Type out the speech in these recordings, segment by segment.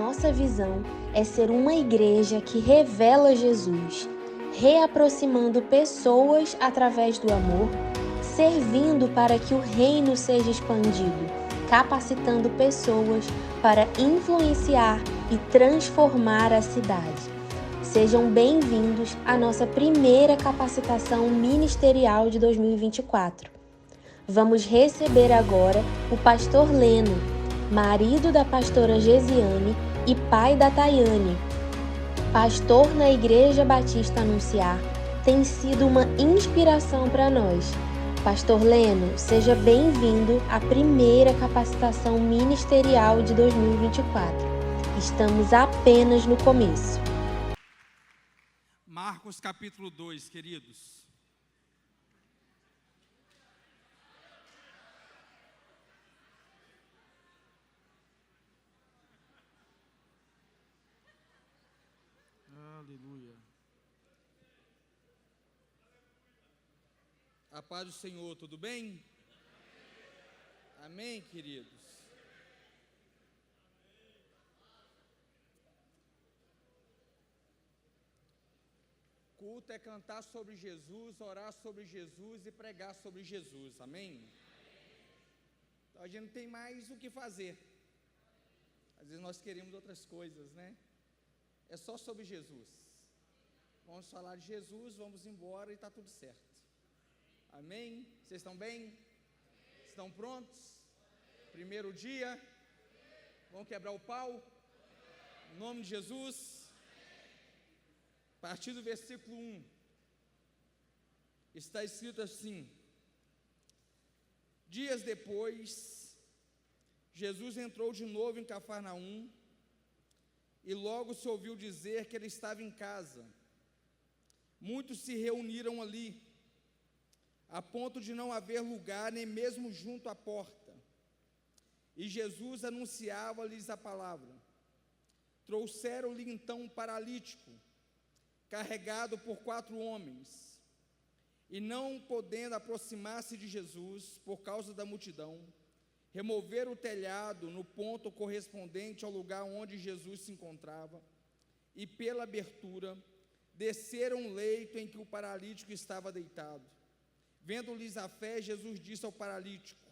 nossa visão é ser uma igreja que revela Jesus, reaproximando pessoas através do amor, servindo para que o reino seja expandido, capacitando pessoas para influenciar e transformar a cidade. Sejam bem-vindos à nossa primeira capacitação ministerial de 2024. Vamos receber agora o pastor Leno, marido da pastora Gesiane e pai da Tayane. Pastor na Igreja Batista Anunciar, tem sido uma inspiração para nós. Pastor Leno, seja bem-vindo à primeira capacitação ministerial de 2024. Estamos apenas no começo. Marcos capítulo 2, queridos. Aleluia. A paz do Senhor, tudo bem? Amém, queridos? Culto é cantar sobre Jesus, orar sobre Jesus e pregar sobre Jesus, amém? Então a gente não tem mais o que fazer. Às vezes nós queremos outras coisas, né? É só sobre Jesus. Vamos falar de Jesus, vamos embora e está tudo certo. Amém? Vocês estão bem? Estão prontos? Primeiro dia? Vamos quebrar o pau? Em nome de Jesus? A partir do versículo 1, está escrito assim: dias depois, Jesus entrou de novo em Cafarnaum, e logo se ouviu dizer que ele estava em casa. Muitos se reuniram ali, a ponto de não haver lugar nem mesmo junto à porta. E Jesus anunciava-lhes a palavra. Trouxeram-lhe então um paralítico, carregado por 4 homens, e não podendo aproximar-se de Jesus por causa da multidão, removeram o telhado no ponto correspondente ao lugar onde Jesus se encontrava, e pela abertura desceram o leito em que o paralítico estava deitado. Vendo-lhes a fé, Jesus disse ao paralítico: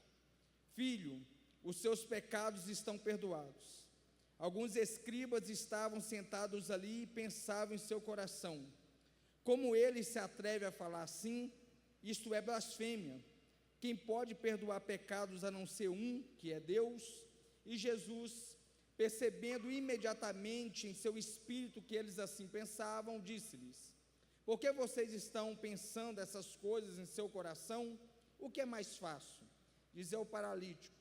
filho, os seus pecados estão perdoados. Alguns escribas estavam sentados ali e pensavam em seu coração: como ele se atreve a falar assim? Isto é blasfêmia. Quem pode perdoar pecados a não ser um, que é Deus? E Jesus, percebendo imediatamente em seu espírito que eles assim pensavam, disse-lhes: por que vocês estão pensando essas coisas em seu coração? O que é mais fácil? Dizer ao paralítico: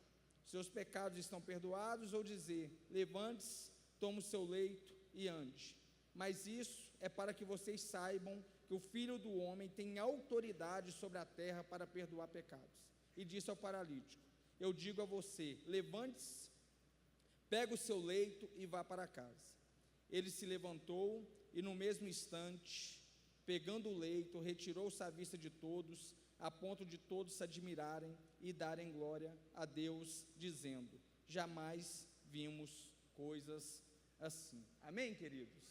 seus pecados estão perdoados, ou dizer: levante-se, tome o seu leito e ande? Mas isso é para que vocês saibam que o Filho do Homem tem autoridade sobre a terra para perdoar pecados. E disse ao paralítico: eu digo a você, levante-se, pega o seu leito e vá para casa. Ele se levantou e no mesmo instante, pegando o leito, retirou-se à vista de todos, a ponto de todos se admirarem e darem glória a Deus, dizendo: jamais vimos coisas assim. Amém, queridos?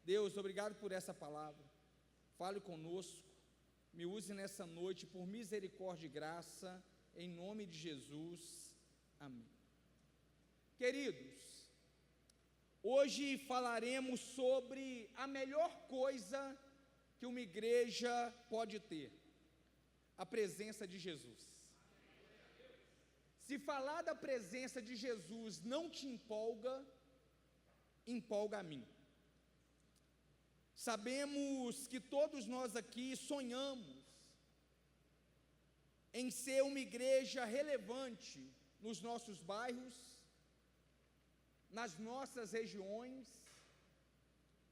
Deus, obrigado por essa palavra. Fale conosco, me use nessa noite por misericórdia e graça, em nome de Jesus. Amém. Queridos, hoje falaremos sobre a melhor coisa que uma igreja pode ter: a presença de Jesus. Se falar da presença de Jesus não te empolga, empolga a mim. Sabemos que todos nós aqui sonhamos em ser uma igreja relevante nos nossos bairros, nas nossas regiões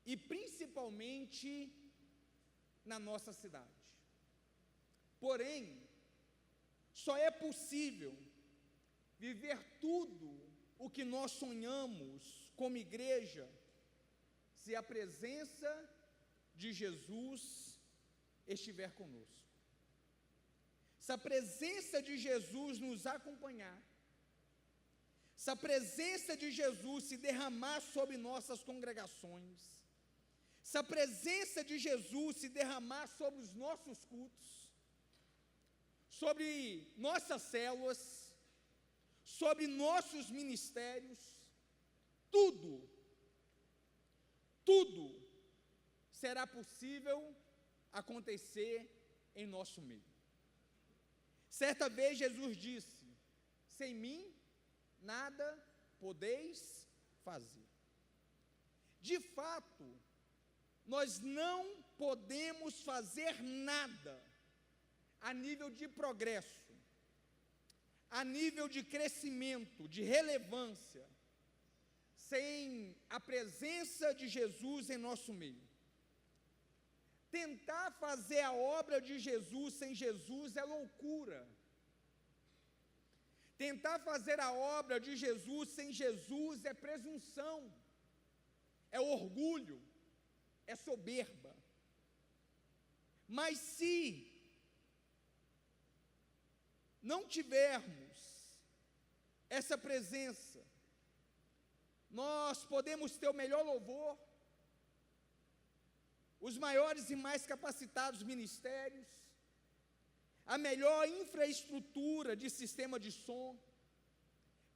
e principalmente na nossa cidade. Porém, só é possível viver tudo o que nós sonhamos como igreja se a presença de Jesus estiver conosco. Se a presença de Jesus nos acompanhar, se a presença de Jesus se derramar sobre nossas congregações, se a presença de Jesus se derramar sobre os nossos cultos, sobre nossas células, sobre nossos ministérios, tudo será possível acontecer em nosso meio. Certa vez Jesus disse: sem mim nada podeis fazer. De fato, nós não podemos fazer nada a nível de progresso, a nível de crescimento, de relevância, sem a presença de Jesus em nosso meio. Tentar fazer a obra de Jesus sem Jesus é loucura. Tentar fazer a obra de Jesus sem Jesus é presunção, é orgulho, é soberba. Mas se não tivermos essa presença, nós podemos ter o melhor louvor, os maiores e mais capacitados ministérios, a melhor infraestrutura de sistema de som,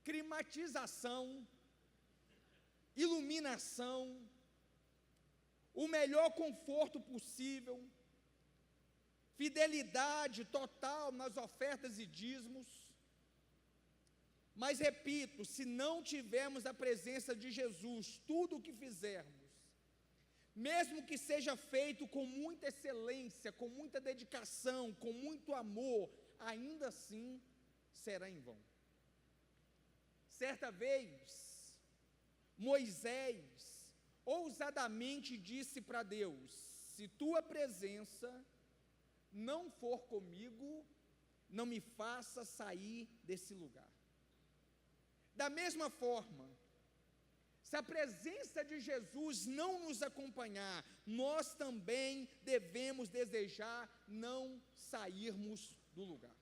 climatização, iluminação, o melhor conforto possível, fidelidade total nas ofertas e dízimos. Mas repito, se não tivermos a presença de Jesus, tudo o que fizermos, mesmo que seja feito com muita excelência, com muita dedicação, com muito amor, ainda assim será em vão. Certa vez, Moisés ousadamente disse para Deus: se tua presença não for comigo, não me faça sair desse lugar. Da mesma forma, se a presença de Jesus não nos acompanhar, nós também devemos desejar não sairmos do lugar.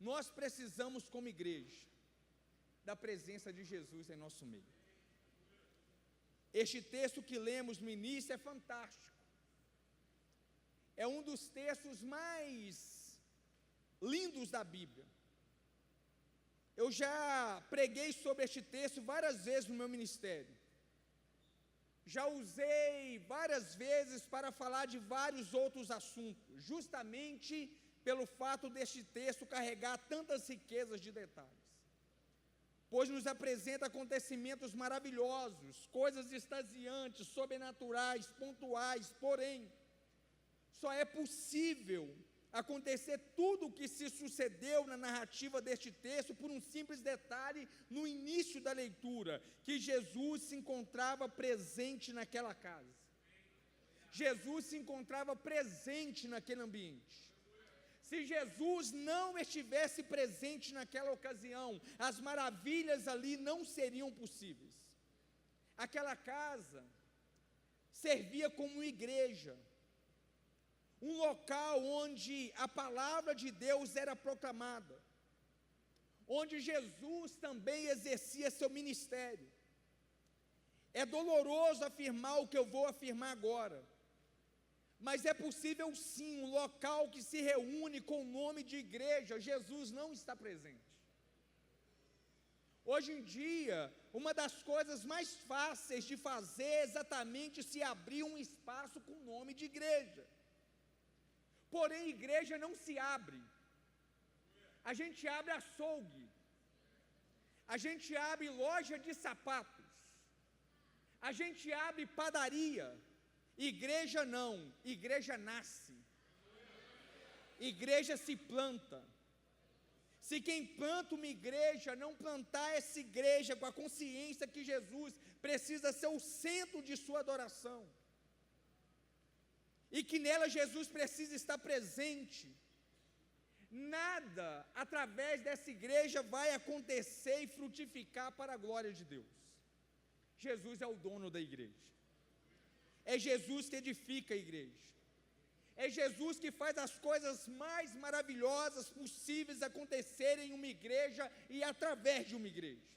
Nós precisamos, como igreja, da presença de Jesus em nosso meio. Este texto que lemos no início é fantástico. É um dos textos mais lindos da Bíblia. Eu já preguei sobre este texto várias vezes no meu ministério. Já usei várias vezes para falar de vários outros assuntos, justamente pelo fato deste texto carregar tantas riquezas de detalhes. Pois nos apresenta acontecimentos maravilhosos, coisas extasiantes, sobrenaturais, pontuais, porém, só é possível acontecer tudo o que se sucedeu na narrativa deste texto por um simples detalhe no início da leitura, que Jesus se encontrava presente naquela casa. Jesus se encontrava presente naquele ambiente. Se Jesus não estivesse presente naquela ocasião, as maravilhas ali não seriam possíveis. Aquela casa servia como igreja, um local onde a palavra de Deus era proclamada, onde Jesus também exercia seu ministério. É doloroso afirmar o que eu vou afirmar agora, mas é possível sim, um local que se reúne com o nome de igreja, Jesus não está presente. Hoje em dia, uma das coisas mais fáceis de fazer é exatamente se abrir um espaço com o nome de igreja. Porém, igreja não se abre. A gente abre açougue. A gente abre loja de sapatos. A gente abre padaria. Igreja não. Igreja nasce. Igreja se planta. Se quem planta uma igreja não plantar essa igreja com a consciência que Jesus precisa ser o centro de sua adoração, e que nela Jesus precisa estar presente, nada através dessa igreja vai acontecer e frutificar para a glória de Deus. Jesus é o dono da igreja. É Jesus que edifica a igreja. É Jesus que faz as coisas mais maravilhosas possíveis acontecerem em uma igreja e através de uma igreja.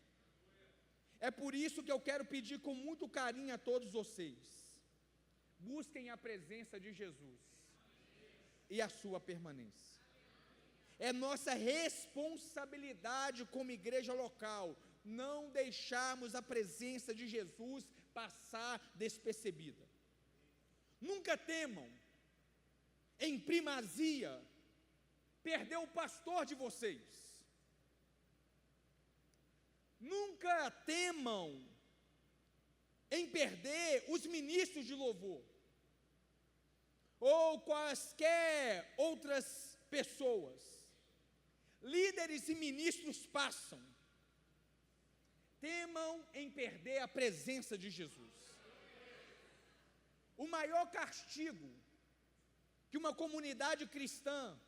É por isso que eu quero pedir com muito carinho a todos vocês: busquem a presença de Jesus e a sua permanência. É nossa responsabilidade como igreja local não deixarmos a presença de Jesus passar despercebida. Nunca temam, em primazia, perder o pastor de vocês. Nunca temam em perder os ministros de louvor, ou quaisquer outras pessoas. Líderes e ministros passam. Temam em perder a presença de Jesus. O maior castigo que uma comunidade cristã,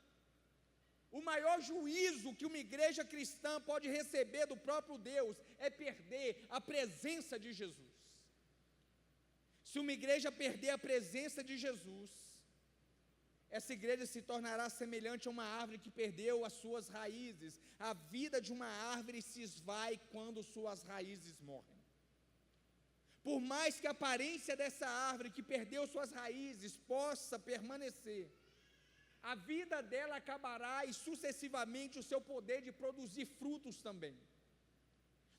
o maior juízo que uma igreja cristã pode receber do próprio Deus é perder a presença de Jesus. Se uma igreja perder a presença de Jesus, essa igreja se tornará semelhante a uma árvore que perdeu as suas raízes. A vida de uma árvore se esvai quando suas raízes morrem. Por mais que a aparência dessa árvore que perdeu suas raízes possa permanecer, a vida dela acabará e sucessivamente o seu poder de produzir frutos também.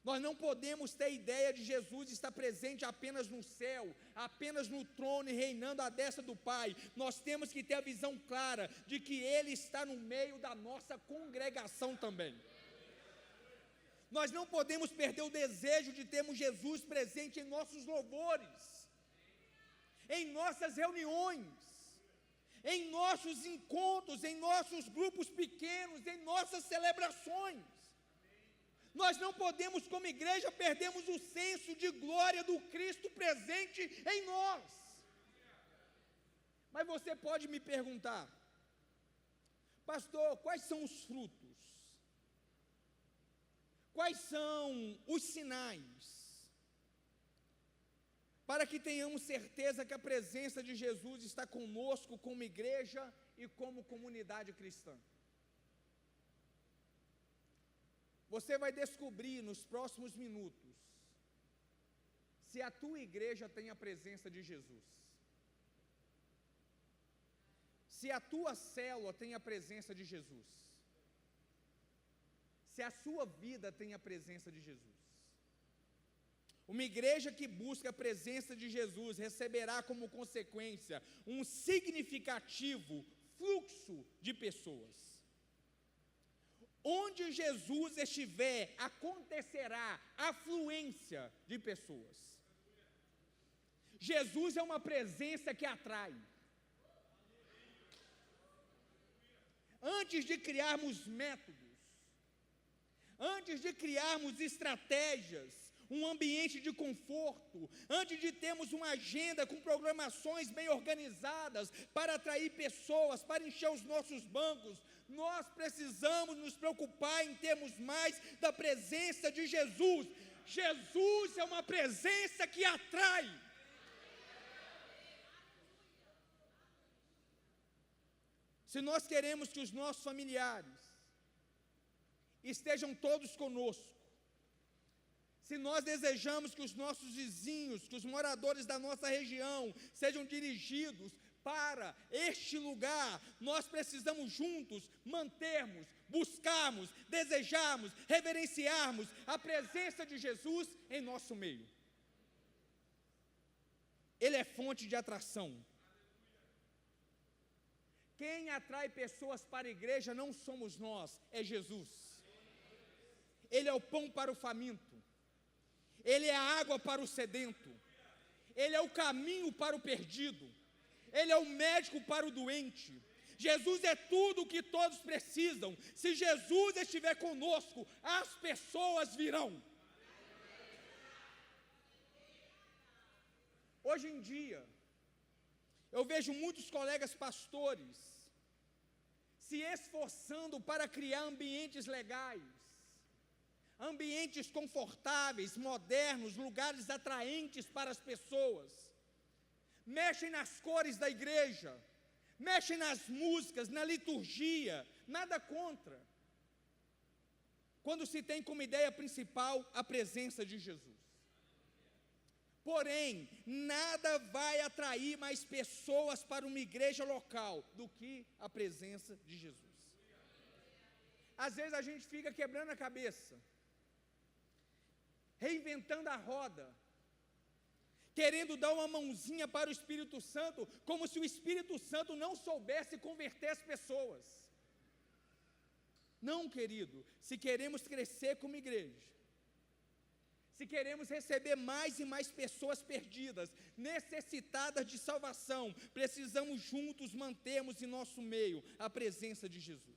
Nós não podemos ter ideia de Jesus estar presente apenas no céu, apenas no trono e reinando à destra do Pai. Nós temos que ter a visão clara de que Ele está no meio da nossa congregação também. Nós não podemos perder o desejo de termos Jesus presente em nossos louvores, em nossas reuniões, em nossos encontros, em nossos grupos pequenos, em nossas celebrações. Nós não podemos, como igreja, perdermos o senso de glória do Cristo presente em nós. Mas você pode me perguntar: pastor, quais são os frutos? Quais são os sinais para que tenhamos certeza que a presença de Jesus está conosco como igreja e como comunidade cristã? Você vai descobrir nos próximos minutos se a tua igreja tem a presença de Jesus, se a tua célula tem a presença de Jesus, se a sua vida tem a presença de Jesus. Uma igreja que busca a presença de Jesus receberá como consequência um significativo fluxo de pessoas. Onde Jesus estiver, acontecerá afluência de pessoas. Jesus é uma presença que atrai. Antes de criarmos métodos, antes de criarmos estratégias, um ambiente de conforto, antes de termos uma agenda com programações bem organizadas para atrair pessoas, para encher os nossos bancos, nós precisamos nos preocupar em termos mais da presença de Jesus. Jesus é uma presença que atrai. Se nós queremos que os nossos familiares estejam todos conosco, se nós desejamos que os nossos vizinhos, que os moradores da nossa região sejam dirigidos para este lugar, nós precisamos juntos mantermos, buscarmos, desejarmos, reverenciarmos a presença de Jesus em nosso meio. Ele é fonte de atração. Quem atrai pessoas para a igreja não somos nós, é Jesus. Ele é o pão para o faminto. Ele é a água para o sedento. Ele é o caminho para o perdido. Ele é o médico para o doente. Jesus é tudo o que todos precisam. Se Jesus estiver conosco, as pessoas virão. Hoje em dia, eu vejo muitos colegas pastores se esforçando para criar ambientes legais, ambientes confortáveis, modernos, lugares atraentes para as pessoas. Mexem nas cores da igreja, mexem nas músicas, na liturgia, nada contra. Quando se tem como ideia principal a presença de Jesus. Porém, nada vai atrair mais pessoas para uma igreja local do que a presença de Jesus. Às vezes a gente fica quebrando a cabeça, reinventando a roda, querendo dar uma mãozinha para o Espírito Santo, como se o Espírito Santo não soubesse converter as pessoas. Não, querido, se queremos crescer como igreja, se queremos receber mais e mais pessoas perdidas, necessitadas de salvação, precisamos juntos mantermos em nosso meio a presença de Jesus.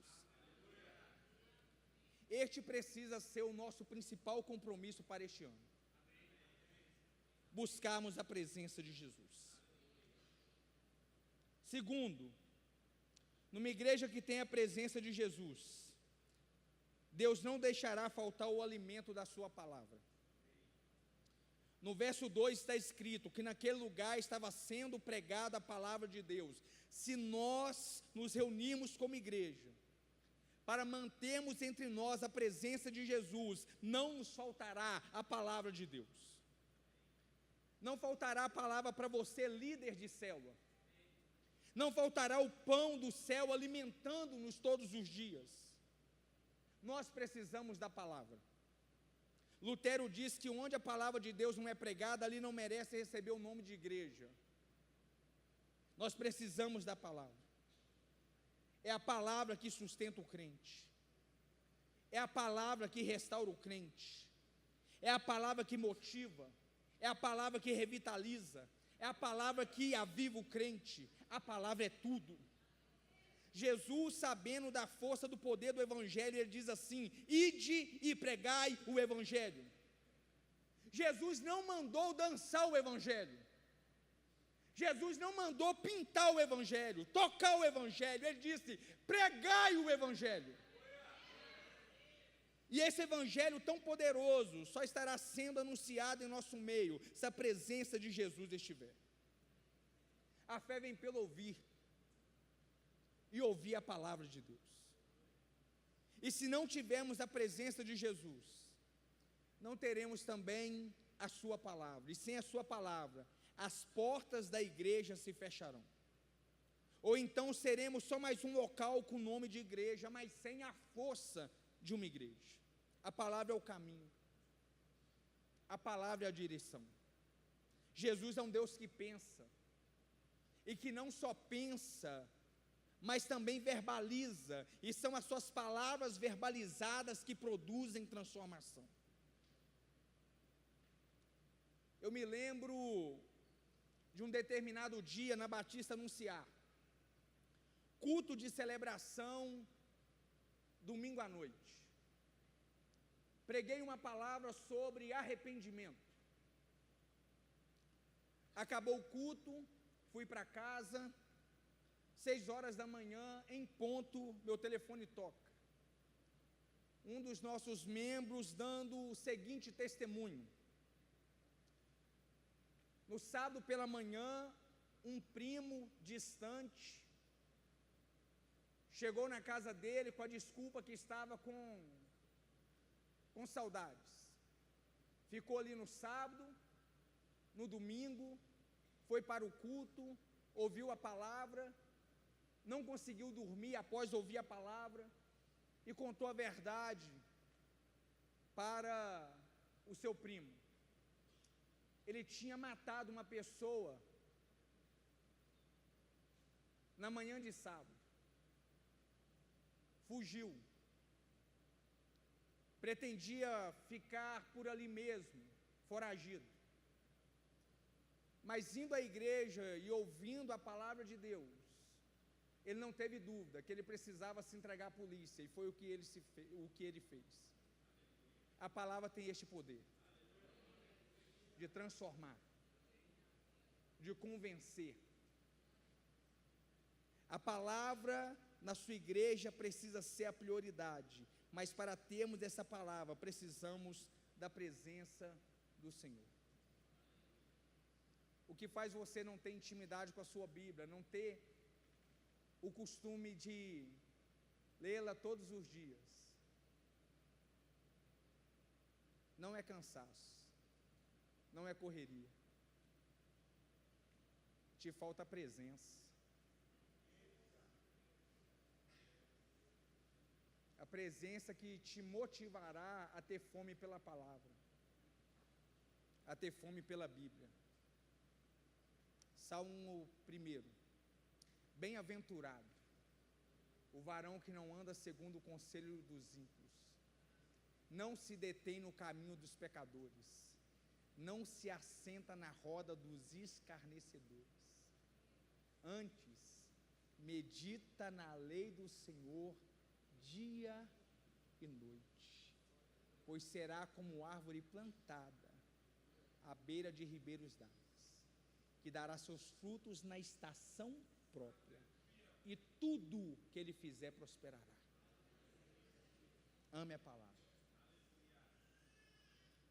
Este precisa ser o nosso principal compromisso para este ano. Buscarmos a presença de Jesus. Segundo, numa igreja que tem a presença de Jesus, Deus não deixará faltar o alimento da sua palavra. No verso 2 está escrito que naquele lugar estava sendo pregada a palavra de Deus. Se nós nos reunirmos como igreja, para mantermos entre nós a presença de Jesus, não nos faltará a palavra de Deus. Não faltará a palavra para você, líder de célula. Não faltará o pão do céu alimentando-nos todos os dias. Nós precisamos da palavra. Lutero diz que onde a palavra de Deus não é pregada, ali não merece receber o nome de igreja. Nós precisamos da palavra. É a palavra que sustenta o crente. É a palavra que restaura o crente. É a palavra que motiva. É a palavra que revitaliza. É a palavra que aviva o crente. A palavra é tudo. Jesus, sabendo da força do poder do Evangelho, ele diz assim: ide e pregai o Evangelho. Jesus não mandou dançar o Evangelho. Jesus não mandou pintar o Evangelho, tocar o Evangelho. Ele disse: pregai o Evangelho. E esse Evangelho tão poderoso só estará sendo anunciado em nosso meio se a presença de Jesus estiver. A fé vem pelo ouvir, e ouvir a palavra de Deus. E se não tivermos a presença de Jesus, não teremos também a sua palavra. E sem a sua palavra, as portas da igreja se fecharão. Ou então seremos só mais um local com nome de igreja, mas sem a força de uma igreja. A palavra é o caminho. A palavra é a direção. Jesus é um Deus que pensa. E que não só pensa, mas também verbaliza. E são as suas palavras verbalizadas que produzem transformação. Eu me lembro de um determinado dia na Batista Anunciar, culto de celebração, domingo à noite. Preguei uma palavra sobre arrependimento. Acabou o culto, fui para casa, 6 horas da manhã, em ponto, meu telefone toca. Um dos nossos membros dando o seguinte testemunho: no sábado pela manhã, um primo distante chegou na casa dele com a desculpa que estava com saudades. Ficou ali no sábado, no domingo, foi para o culto, ouviu a palavra, não conseguiu dormir após ouvir a palavra e contou a verdade para o seu primo. Ele tinha matado uma pessoa na manhã de sábado. Fugiu. Pretendia ficar por ali mesmo, foragido. Mas indo à igreja e ouvindo a palavra de Deus, ele não teve dúvida que ele precisava se entregar à polícia, e foi o que ele fez. A palavra tem este poder de transformar, de convencer. A palavra na sua igreja precisa ser a prioridade, mas para termos essa palavra, precisamos da presença do Senhor. O que faz você não ter intimidade com a sua Bíblia, não ter o costume de lê-la todos os dias. Não é cansaço, não é correria, te falta presença. A presença que te motivará a ter fome pela palavra, a ter fome pela Bíblia. Salmo 1. Bem-aventurado o varão que não anda segundo o conselho dos ímpios, não se detém no caminho dos pecadores, não se assenta na roda dos escarnecedores. Antes, medita na lei do Senhor dia e noite, pois será como árvore plantada à beira de ribeiros d'águas, que dará seus frutos na estação própria, e tudo que ele fizer prosperará. Ame a palavra.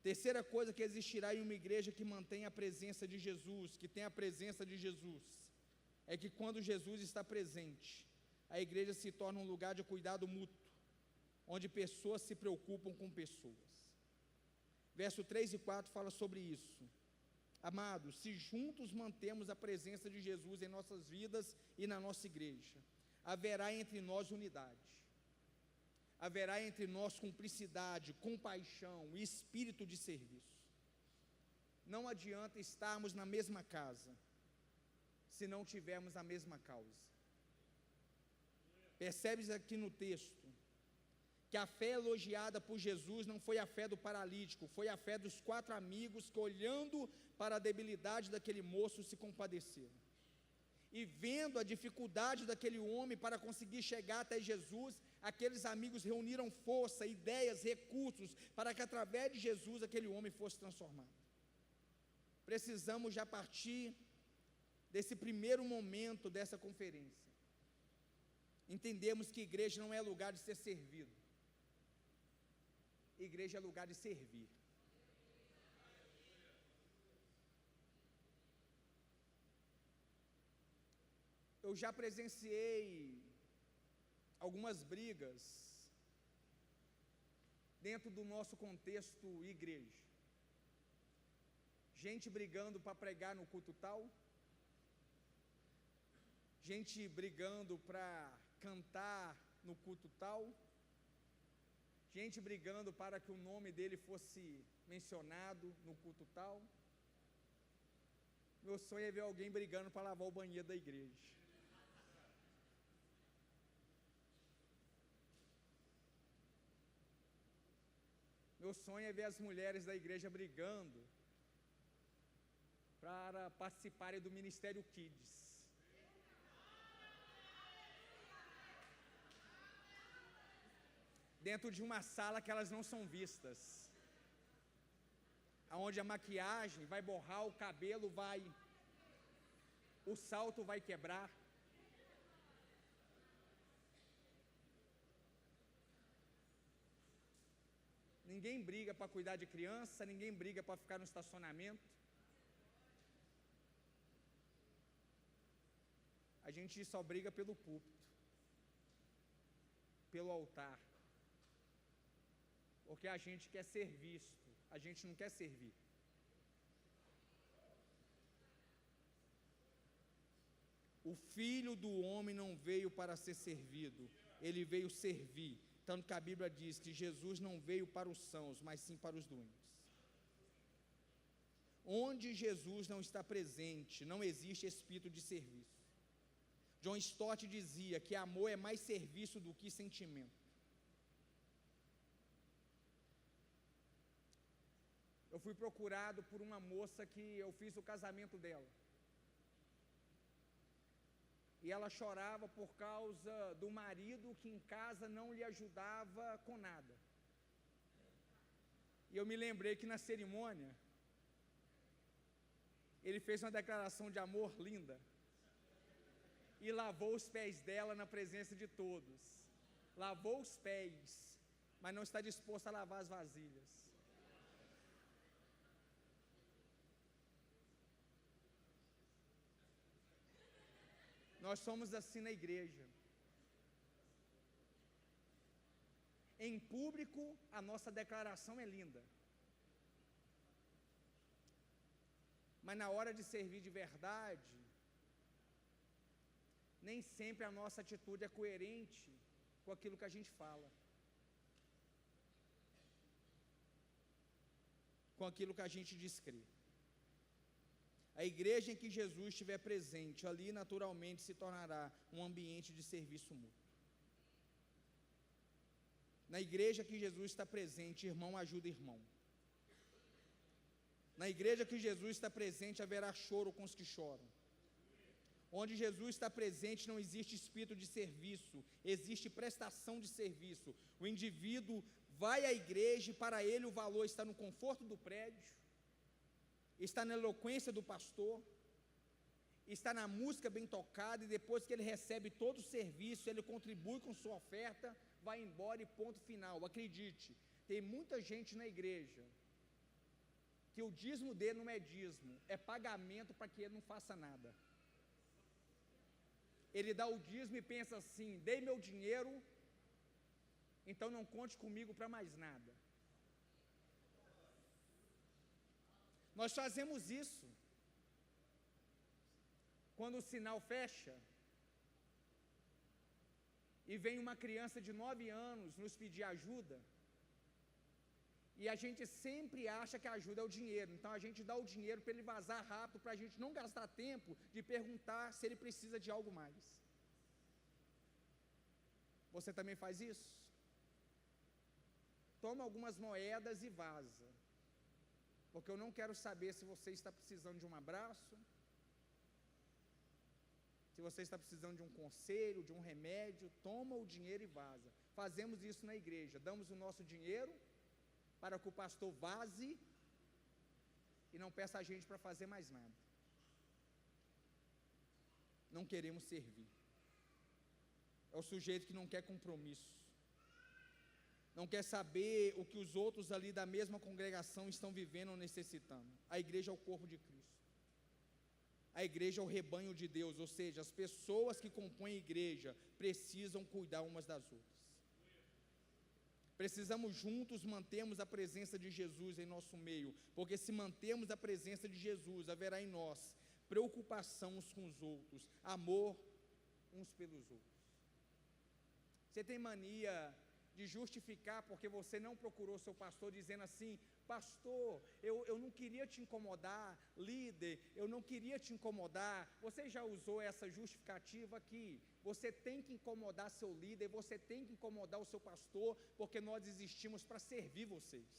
Terceira coisa que existirá em uma igreja que mantém a presença de Jesus, que tem a presença de Jesus, é que quando Jesus está presente, a igreja se torna um lugar de cuidado mútuo, onde pessoas se preocupam com pessoas. Verso 3 e 4 fala sobre isso. Amados, se juntos mantemos a presença de Jesus em nossas vidas e na nossa igreja, haverá entre nós unidade, haverá entre nós cumplicidade, compaixão e espírito de serviço. Não adianta estarmos na mesma casa, se não tivermos a mesma causa. Percebes aqui no texto, que a fé elogiada por Jesus não foi a fé do paralítico, foi a fé dos 4 amigos que, olhando para a debilidade daquele moço, se compadeceram. E vendo a dificuldade daquele homem para conseguir chegar até Jesus, aqueles amigos reuniram força, ideias, recursos, para que através de Jesus aquele homem fosse transformado. Precisamos já partir desse primeiro momento dessa conferência, entendemos que igreja não é lugar de ser servido, igreja é lugar de servir. Eu já presenciei algumas brigas dentro do nosso contexto igreja. Gente brigando para pregar no culto tal, gente brigando para cantar no culto tal, gente brigando para que o nome dele fosse mencionado no culto tal. Meu sonho é ver alguém brigando para lavar o banheiro da igreja. Meu sonho é ver as mulheres da igreja brigando para participarem do Ministério Kids. Dentro de uma sala que elas não são vistas, aonde a maquiagem vai borrar, o cabelo o salto vai quebrar. Ninguém briga para cuidar de criança, ninguém briga para ficar no estacionamento. A gente só briga pelo púlpito, pelo altar, porque a gente quer ser visto, a gente não quer servir. O Filho do Homem não veio para ser servido, ele veio servir. Tanto que a Bíblia diz que Jesus não veio para os sãos, mas sim para os doentes. Onde Jesus não está presente, não existe espírito de serviço. John Stott dizia que amor é mais serviço do que sentimento. Eu fui procurado por uma moça que eu fiz o casamento dela. E ela chorava por causa do marido que em casa não lhe ajudava com nada. E eu me lembrei que na cerimônia, ele fez uma declaração de amor linda. E lavou os pés dela na presença de todos. Lavou os pés, mas não está disposto a lavar as vasilhas. Nós somos assim na igreja. Em público, a nossa declaração é linda. Mas na hora de servir de verdade, nem sempre a nossa atitude é coerente com aquilo que a gente fala, com aquilo que a gente diz crer. A igreja em que Jesus estiver presente, ali naturalmente se tornará um ambiente de serviço mútuo. Na igreja que Jesus está presente, irmão ajuda irmão. Na igreja que Jesus está presente, haverá choro com os que choram. Onde Jesus está presente, não existe espírito de serviço, existe prestação de serviço. O indivíduo vai à igreja e para ele o valor está no conforto do prédio, está na eloquência do pastor, está na música bem tocada, e depois que ele recebe todo o serviço, ele contribui com sua oferta, vai embora e ponto final. Acredite, tem muita gente na igreja que o dízimo dele não é dízimo, é pagamento para que ele não faça nada. Ele dá o dízimo e pensa assim: dei meu dinheiro, então não conte comigo para mais nada. Nós fazemos isso. Quando o sinal fecha, e vem uma criança de 9 anos nos pedir ajuda, e a gente sempre acha que a ajuda é o dinheiro, então a gente dá o dinheiro para ele vazar rápido, para a gente não gastar tempo de perguntar se ele precisa de algo mais. Você também faz isso? Toma algumas moedas e vaza, porque eu não quero saber se você está precisando de um abraço, se você está precisando de um conselho, de um remédio. Toma o dinheiro e vaza. Fazemos isso na igreja, damos o nosso dinheiro para que o pastor vaze e não peça a gente para fazer mais nada. Não queremos servir. É o sujeito que não quer compromisso, não quer saber o que os outros ali da mesma congregação estão vivendo ou necessitando. A igreja é o corpo de Cristo. A igreja é o rebanho de Deus, ou seja, as pessoas que compõem a igreja precisam cuidar umas das outras. Precisamos juntos mantermos a presença de Jesus em nosso meio, porque se mantermos a presença de Jesus, haverá em nós preocupação uns com os outros, amor uns pelos outros. Você tem mania de justificar porque você não procurou seu pastor, dizendo assim: pastor, eu não queria te incomodar, líder, eu não queria te incomodar. Você já usou essa justificativa aqui? Você tem que incomodar seu líder, você tem que incomodar o seu pastor, porque nós existimos para servir vocês.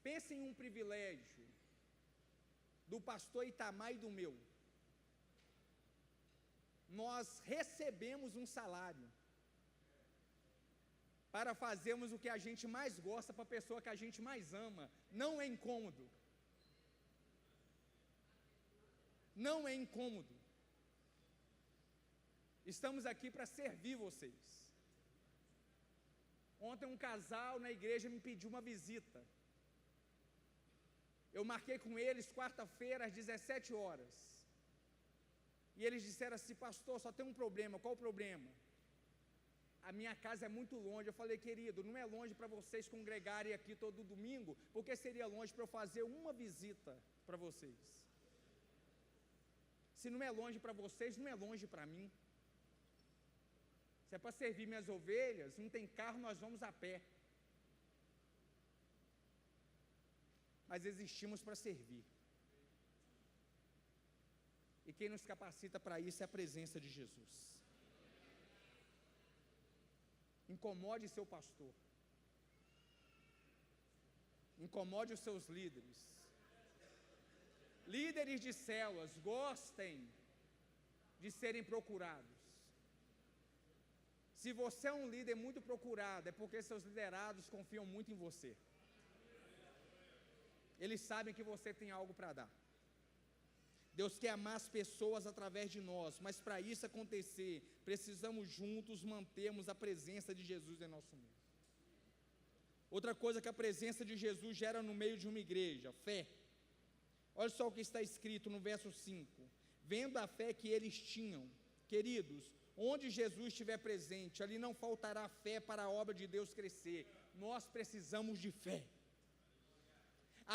Pense em um privilégio do pastor Itamar e do meu. Nós recebemos um salário para fazermos o que a gente mais gosta para a pessoa que a gente mais ama. Não é incômodo. Não é incômodo. Estamos aqui para servir vocês. Ontem um casal na igreja me pediu uma visita. Eu marquei com eles quarta-feira às 17 horas. E eles disseram assim: pastor, só tem um problema. Qual o problema? A minha casa é muito longe. Eu falei: querido, não é longe para vocês congregarem aqui todo domingo, porque seria longe para eu fazer uma visita para vocês. Se não é longe para vocês, não é longe para mim. Se é para servir minhas ovelhas, não tem carro, nós vamos a pé. Mas existimos para servir. E quem nos capacita para isso é a presença de Jesus. Incomode seu pastor. Incomode os seus líderes. Líderes de células, gostem de serem procurados. Se você é um líder muito procurado, é porque seus liderados confiam muito em você. Eles sabem que você tem algo para dar. Deus quer amar as pessoas através de nós, mas para isso acontecer, precisamos juntos mantermos a presença de Jesus em nosso meio. Outra coisa que a presença de Jesus gera no meio de uma igreja: fé. Olha só o que está escrito no verso 5. Vendo a fé que eles tinham, queridos, onde Jesus estiver presente, ali não faltará fé para a obra de Deus crescer. Nós precisamos de fé.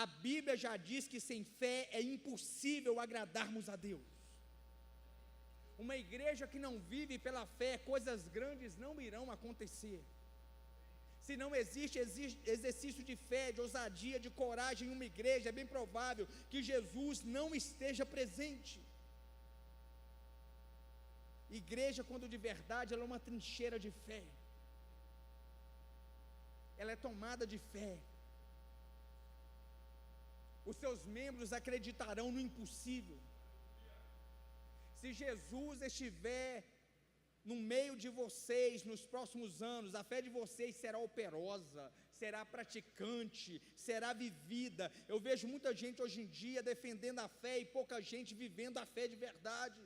A Bíblia já diz que sem fé é impossível agradarmos a Deus. Uma igreja que não vive pela fé, coisas grandes não irão acontecer. Se não existe exercício de fé, de ousadia, de coragem em uma igreja, é bem provável que Jesus não esteja presente. Igreja, quando de verdade, ela é uma trincheira de fé. Ela é tomada de fé. Os seus membros acreditarão no impossível. Se Jesus estiver no meio de vocês nos próximos anos, a fé de vocês será operosa, será praticante, será vivida. Eu vejo muita gente hoje em dia defendendo a fé e pouca gente vivendo a fé de verdade.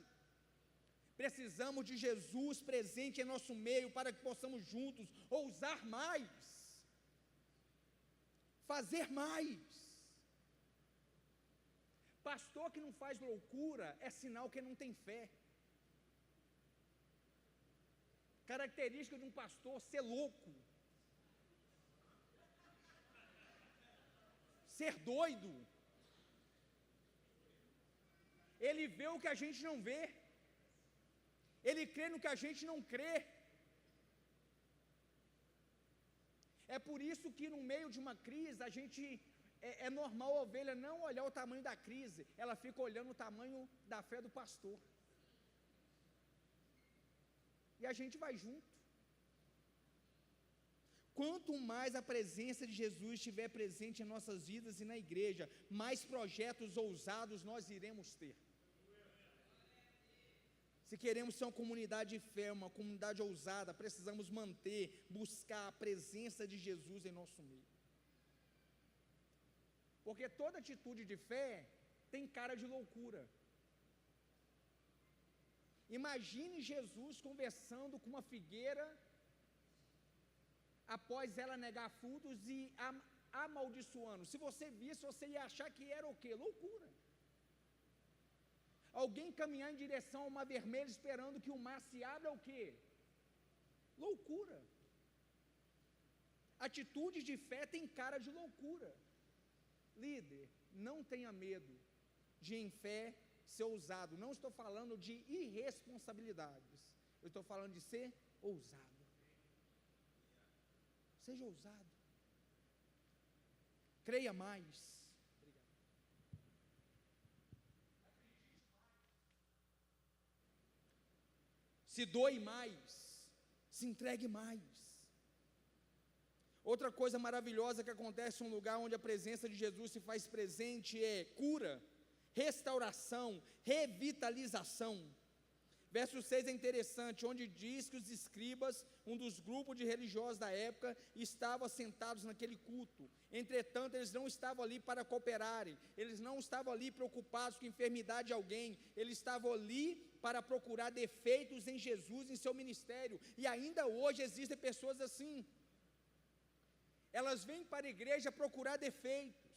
Precisamos de Jesus presente em nosso meio para que possamos juntos ousar mais, fazer mais. Pastor que não faz loucura é sinal que não tem fé. Característica de um pastor ser louco, ser doido. Ele vê o que a gente não vê, ele crê no que a gente não crê. É por isso que no meio de uma crise a gente é normal a ovelha não olhar o tamanho da crise, ela fica olhando o tamanho da fé do pastor. E a gente vai junto. Quanto mais a presença de Jesus estiver presente em nossas vidas e na igreja, mais projetos ousados nós iremos ter. Se queremos ser uma comunidade de fé, uma comunidade ousada, precisamos manter, buscar a presença de Jesus em nosso meio. Porque toda atitude de fé tem cara de loucura. Imagine Jesus conversando com uma figueira, após ela negar frutos e amaldiçoando. Se você visse, você ia achar que era o quê? Loucura. Alguém caminhar em direção ao mar vermelho esperando que o mar se abra, é o quê? Loucura. Atitudes de fé têm cara de loucura. Líder, não tenha medo de em fé ser ousado. Não estou falando de irresponsabilidades. Eu estou falando de ser ousado. Seja ousado. Creia mais. Se doe mais. Se entregue mais. Outra coisa maravilhosa que acontece em um lugar onde a presença de Jesus se faz presente é cura, restauração, revitalização. Verso 6 é interessante, onde diz que os escribas, um dos grupos de religiosos da época, estavam sentados naquele culto. Entretanto, eles não estavam ali para cooperarem, eles não estavam ali preocupados com a enfermidade de alguém, eles estavam ali para procurar defeitos em Jesus, em seu ministério. E ainda hoje existem pessoas assim. Elas vêm para a igreja procurar defeitos.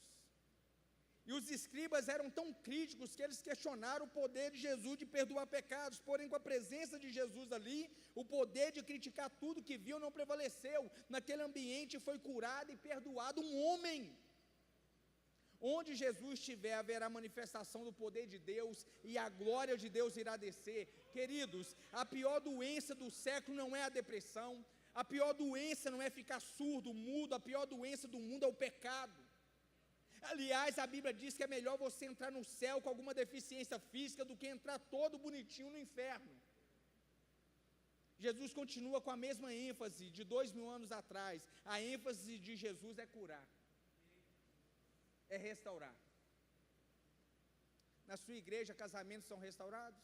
E os escribas eram tão críticos que eles questionaram o poder de Jesus de perdoar pecados. Porém, com a presença de Jesus ali, o poder de criticar tudo que viu não prevaleceu. Naquele ambiente foi curado e perdoado um homem. Onde Jesus estiver, haverá manifestação do poder de Deus e a glória de Deus irá descer. Queridos, a pior doença do século não é a depressão. A pior doença não é ficar surdo, mudo. A pior doença do mundo é o pecado. Aliás, a Bíblia diz que é melhor você entrar no céu com alguma deficiência física do que entrar todo bonitinho no inferno. Jesus continua com a mesma ênfase de 2000 anos atrás. A ênfase de Jesus é curar, é restaurar. Na sua igreja, casamentos são restaurados?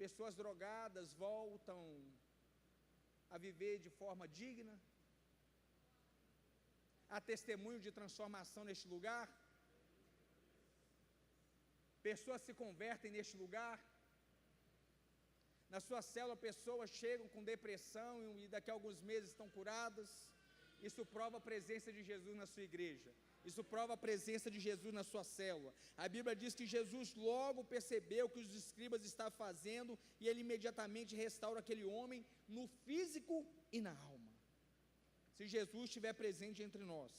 Pessoas drogadas voltam a viver de forma digna? Há testemunho de transformação neste lugar? Pessoas se convertem neste lugar? Na sua célula, pessoas chegam com depressão e daqui a alguns meses estão curadas. Isso prova a presença de Jesus na sua igreja. Isso prova a presença de Jesus na sua célula. A Bíblia diz que Jesus logo percebeu o que os escribas estavam fazendo e ele imediatamente restaura aquele homem no físico e na alma. Se Jesus estiver presente entre nós,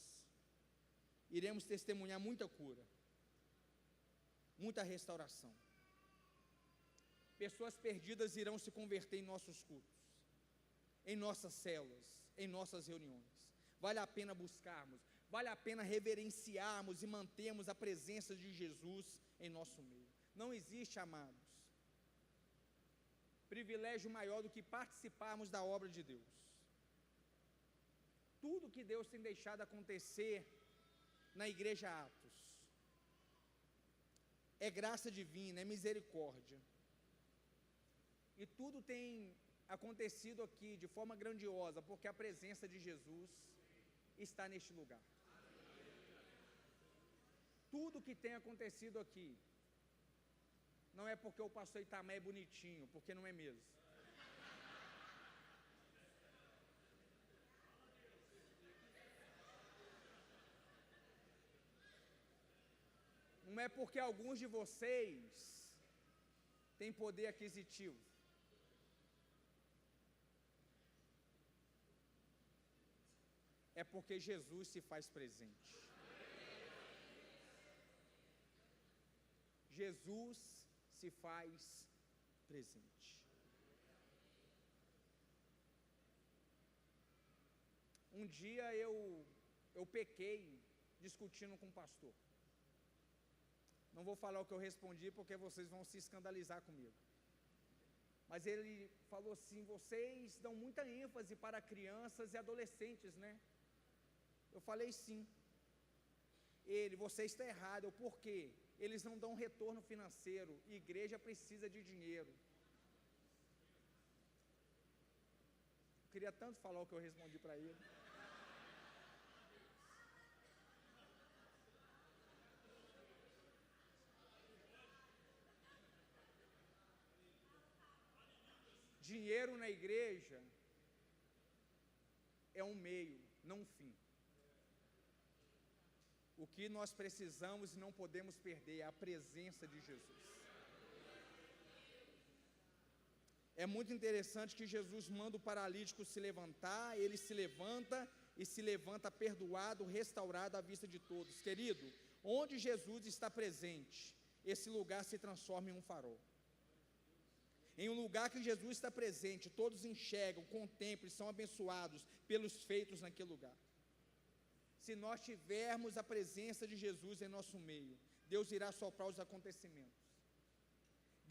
iremos testemunhar muita cura, muita restauração. Pessoas perdidas irão se converter em nossos cultos, em nossas células, em nossas reuniões. Vale a pena buscarmos, vale a pena reverenciarmos e mantermos a presença de Jesus em nosso meio. Não existe, amados, privilégio maior do que participarmos da obra de Deus. Tudo que Deus tem deixado acontecer na igreja Atos é graça divina, é misericórdia. E tudo tem acontecido aqui de forma grandiosa, porque a presença de Jesus está neste lugar. Tudo que tem acontecido aqui, não é porque o pastor Itamar é bonitinho, porque não é mesmo. Não é porque alguns de vocês têm poder aquisitivo. É porque Jesus se faz presente. Jesus se faz presente. Um dia eu pequei discutindo com o pastor. Não vou falar o que eu respondi porque vocês vão se escandalizar comigo. Mas ele falou assim: vocês dão muita ênfase para crianças e adolescentes, né? Eu falei sim. Você está errado. Por quê? Eles não dão retorno financeiro. Igreja precisa de dinheiro. Eu queria tanto falar o que eu respondi para ele. Dinheiro na igreja é um meio, não um fim. O que nós precisamos e não podemos perder é a presença de Jesus. É muito interessante que Jesus manda o paralítico se levantar, ele se levanta e se levanta perdoado, restaurado à vista de todos. Querido, onde Jesus está presente, esse lugar se transforma em um farol. Em um lugar que Jesus está presente, todos enxergam, contemplam e são abençoados pelos feitos naquele lugar. Se nós tivermos a presença de Jesus em nosso meio, Deus irá soprar os acontecimentos.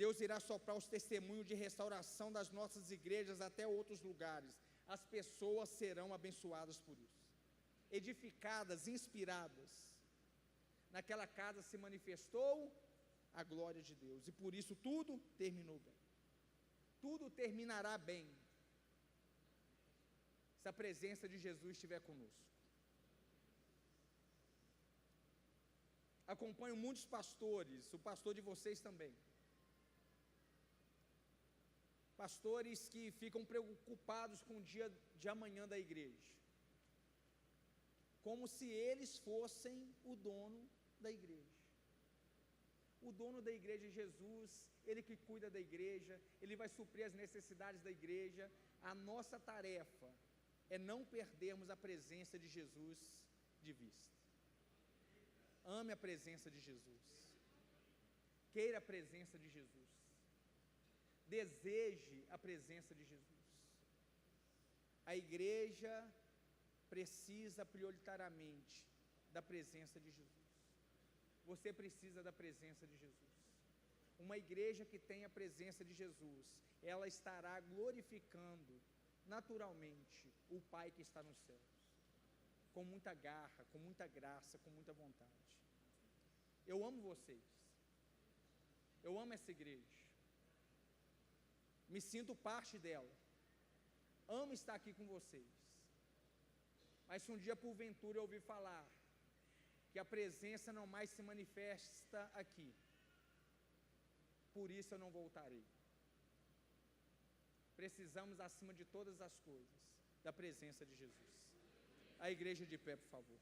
Deus irá soprar os testemunhos de restauração das nossas igrejas até outros lugares. As pessoas serão abençoadas por isso. Edificadas, inspiradas. Naquela casa se manifestou a glória de Deus. E por isso tudo terminou bem. Tudo terminará bem se a presença de Jesus estiver conosco. Acompanho muitos pastores, o pastor de vocês também. Pastores que ficam preocupados com o dia de amanhã da igreja. Como se eles fossem o dono da igreja. O dono da igreja é Jesus, Ele que cuida da igreja, Ele vai suprir as necessidades da igreja. A nossa tarefa é não perdermos a presença de Jesus de vista. Ame a presença de Jesus. Queira a presença de Jesus. Deseje a presença de Jesus. A igreja precisa prioritariamente da presença de Jesus. Você precisa da presença de Jesus. Uma igreja que tem a presença de Jesus, ela estará glorificando naturalmente o Pai que está nos céus, com muita garra, com muita graça, com muita vontade. Eu amo vocês. Eu amo essa igreja. Me sinto parte dela. Amo estar aqui com vocês. Mas se um dia porventura eu ouvir falar que a presença não mais se manifesta aqui, por isso eu não voltarei. Precisamos, acima de todas as coisas, da presença de Jesus. a igreja de pé, por favor.